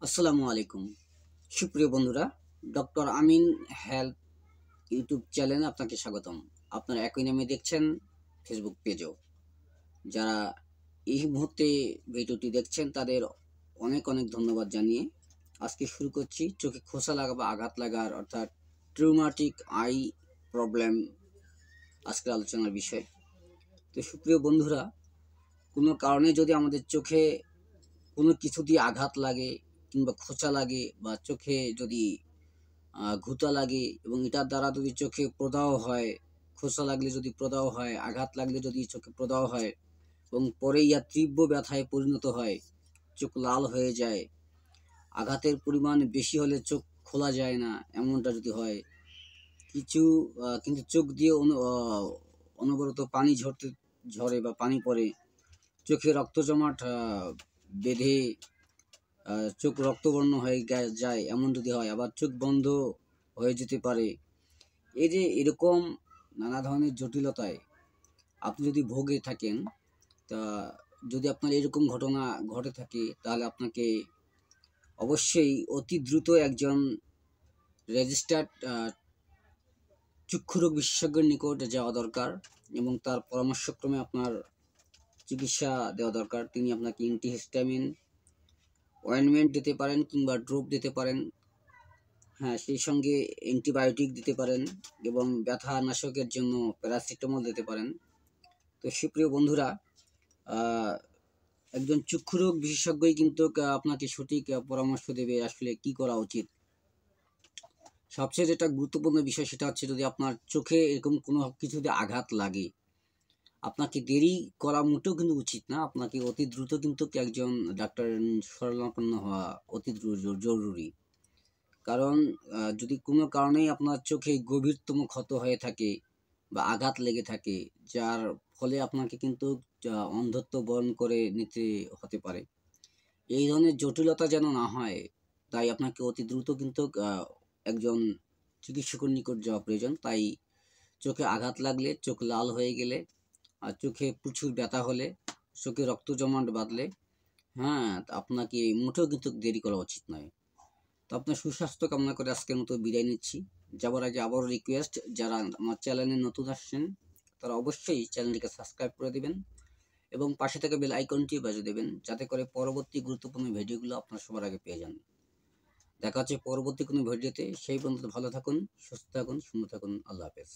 আসসালামু আলাইকুম সুপ্রিয় বন্ধুরা, ডক্টর আমিন হেলথ ইউটিউব চ্যানেলে আপনাকে স্বাগতম। আপনারা একই নামে দেখছেন ফেসবুক পেজও। যারা এই মুহূর্তে ভিডিওটি দেখছেন তাদের অনেক অনেক ধন্যবাদ জানিয়ে আজকে শুরু করছি চোখে খোসা লাগা বা আঘাত লাগার অর্থাৎ ট্রুমাটিক আই প্রবলেম আজকের আলোচনার বিষয়। তো সুপ্রিয় বন্ধুরা, কোনো কারণে যদি আমাদের চোখে কোনো কিছু দিয়ে আঘাত লাগে কিংবা খোঁচা লাগে বা চোখে যদি ঘুতা লাগে এবং এটার দ্বারা যদি চোখে প্রদাহ হয়, খোঁচা লাগলে যদি প্রদাহ হয়, আঘাত লাগলে যদি চোখে প্রদাহ হয় এবং পরে ইয়া তীব্র ব্যথায় পরিণত হয়, চোখ লাল হয়ে যায়, আঘাতের পরিমাণ বেশি হলে চোখ খোলা যায় না, এমনটা যদি হয় কিছু কিন্তু চোখ দিয়ে অনবরত পানি ঝরে বা পানি পড়ে, চোখে রক্ত জমাট বেঁধে চোখ রক্তবর্ণ হয়ে যায়, এমন যদি হয়, আবার চোখ বন্ধ হয়ে যেতে পারে। এই যে এরকম নানা ধরনের জটিলতায় আপনি যদি ভোগে থাকেন, তা যদি আপনার এরকম ঘটনা ঘটে থাকে তাহলে আপনাকে অবশ্যই অতি দ্রুত একজন রেজিস্টার্ড চক্ষুরোগ বিশেষজ্ঞের নিকট যাওয়া দরকার এবং তার পরামর্শক্রমে আপনার চিকিৎসা দেওয়া দরকার। তিনি আপনাকে অ্যান্টিহিস্টামিন অয়েনমেন্ট দিতে পারেন কিংবা ড্রপ দিতে পারেন, হ্যাঁ, সেই সঙ্গে অ্যান্টিবায়োটিক দিতে পারেন এবং ব্যথা নাশকের জন্য প্যারাসিটামল দিতে পারেন। তো সুপ্রিয় বন্ধুরা, একজন চক্ষুরোগ বিশেষজ্ঞই কিন্তু আপনাকে সঠিক পরামর্শ দেবে আসলে কি করা উচিত। সবচেয়ে যেটা গুরুত্বপূর্ণ বিষয় সেটা হচ্ছে, যদি আপনার চোখে এরকম কোনো কিছু দিয়ে আঘাত লাগে, আপনাকে দেরি করা মোটেও কিন্তু উচিত না। আপনাকে অতি দ্রুত কিন্তু একজন ডাক্তারের শরণাপন্ন হওয়া অতি জরুরি। কারণ যদি কোনো কারণেই আপনার চোখে গভীরতম ক্ষত হয়ে থাকে বা আঘাত লেগে থাকে, যার ফলে আপনাকে কিন্তু অন্ধত্ব বরণ করে নিতে হতে পারে, এই ধরনের জটিলতা যেন না হয়, তাই আপনাকে অতি দ্রুত কিন্তু একজন চিকিৎসকের নিকট যাওয়া প্রয়োজন। তাই চোখে আঘাত লাগলে, চোখ লাল হয়ে গেলে, আর চোখে প্রচুর ব্যথা হলে, চোখে রক্ত জমাট বাঁধলে, হ্যাঁ, আপনাকে মোটেও কিন্তু দেরি করা উচিত নয়। তো আপনার সুস্বাস্থ্য কামনা করে আজকের মতো বিদায় নিচ্ছি। যাবার আগে আবারও রিকোয়েস্ট, যারা আমার চ্যানেলে নতুন আসছেন তারা অবশ্যই চ্যানেলটিকে সাবস্ক্রাইব করে দিবেন এবং পাশে থেকে বেল আইকনটি বাজিয়ে দেবেন, যাতে করে পরবর্তী গুরুত্বপূর্ণ ভিডিওগুলো আপনার সবার আগে পেয়ে যান। দেখা হচ্ছে পরবর্তী কোনো ভিডিওতে। সেই পর্যন্ত ভালো থাকুন, সুস্থ থাকুন, সুন্দর থাকুন। আল্লাহ হাফেজ।